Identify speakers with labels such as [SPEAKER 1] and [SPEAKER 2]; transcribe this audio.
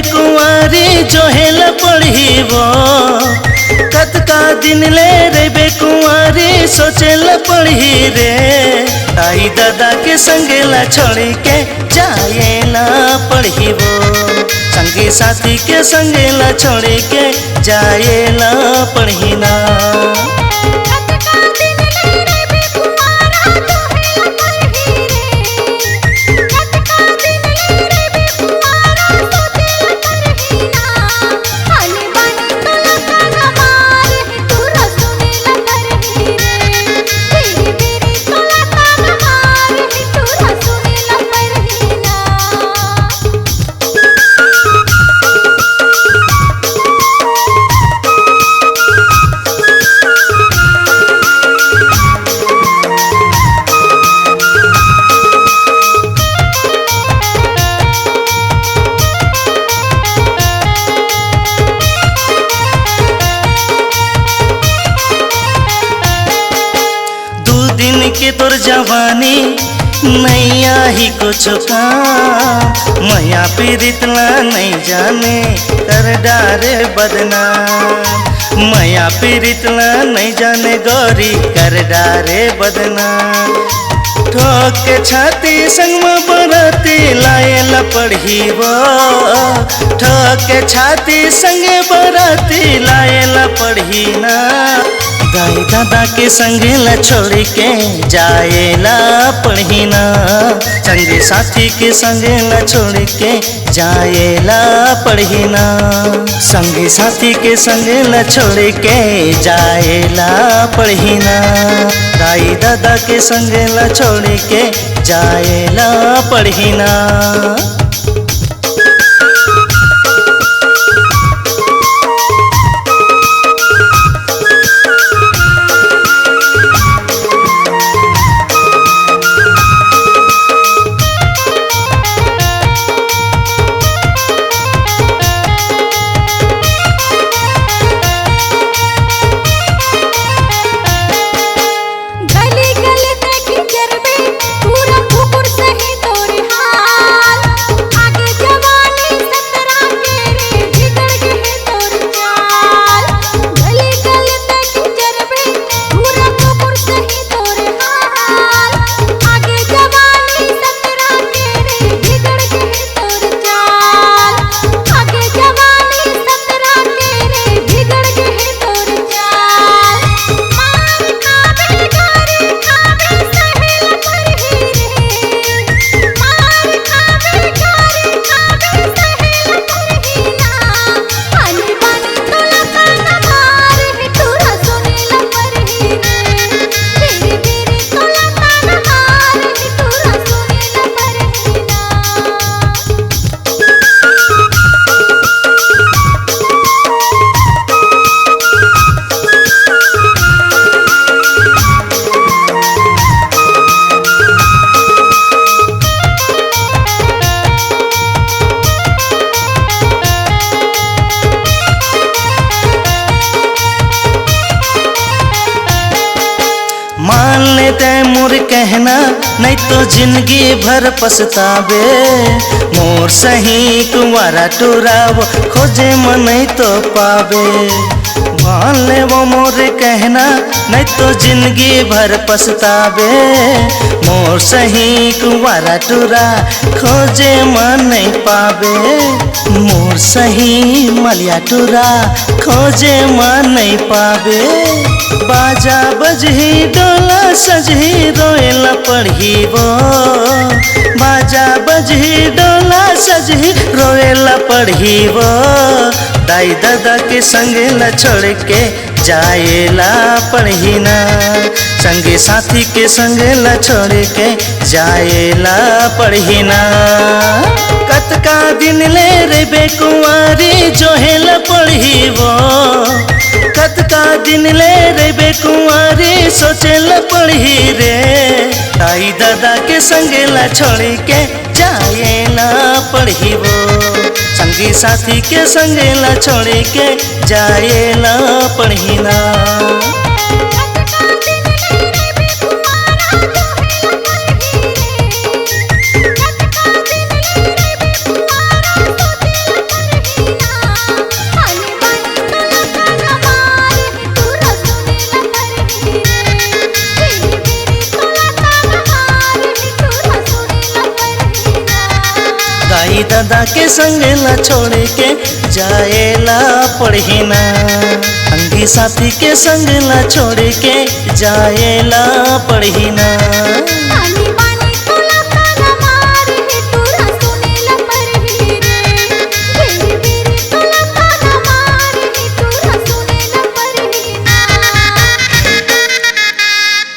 [SPEAKER 1] कुंवारी जोहेल पढ़ीबो कतका दिन ले रेबे कुंवारी सोचेल पढ़ी रे आई दादा के संगेला छोड़ी के जाएला पढ़ीबो संगी साथी के संगेला छोड़ी के जाएला पढ़ीना के तोर जवानी नैया ही कुछ काम मैया पीरितला नहीं जाने कर डारे बदनाम मैया पीरितला नहीं जाने गौरी कर डारे बदनाम ठोक के छाती संग में बरती लाएला पढ़ीबो ठोक के छाती संग बरती लाएला पढ़ीना दाई दादा के संगेला छोड़ के जाएला पढ़ीना संगी साथी के संगेला छोड़ के जाएला पढ़ीना संगी साथी के संगेला छोड़ के जाएला पढ़ीना दाई दादा के संगेला छोड़ के जाएला पढ़ीना मान लेते मोर कहना नहीं तो जिंदगी भर पछतावे मोर सही कुंवारा टुराव खोजे मन नहीं तो पावे मान ले वो मोर कहना नहीं तो जिंदगी भर पछतावे मोर सही कुंवारा टुरा खोजे मन नहीं पावे मोर सही मलिया टुरा खोजे मन नहीं पावे बाजा बजही डोला सजही रोएला पढ़ीबो बाजा बजही डोला सजही रोएला पढ़ीबो दाई दादा के संगेला छोड़ के जाएला पढ़ीना संगी साथी के संगेला छोड़ के जाएला पढ़ीना कतका दिन ले रेबे कुंवारी जोहेला पढ़ीबो कतका दिन ले रेबे कुंवारी सोचेला पढ़ी रे ताई दादा के संगेला छोड़ के जाएला पढ़ीबो संगी साथी के संगेला छोड़ के जाएला पढ़ीना। के संग ला छोड़ के जाएला पढ़ी ना। संगी साथी के संग ला छोड़ के जाएला पढ़ी ना।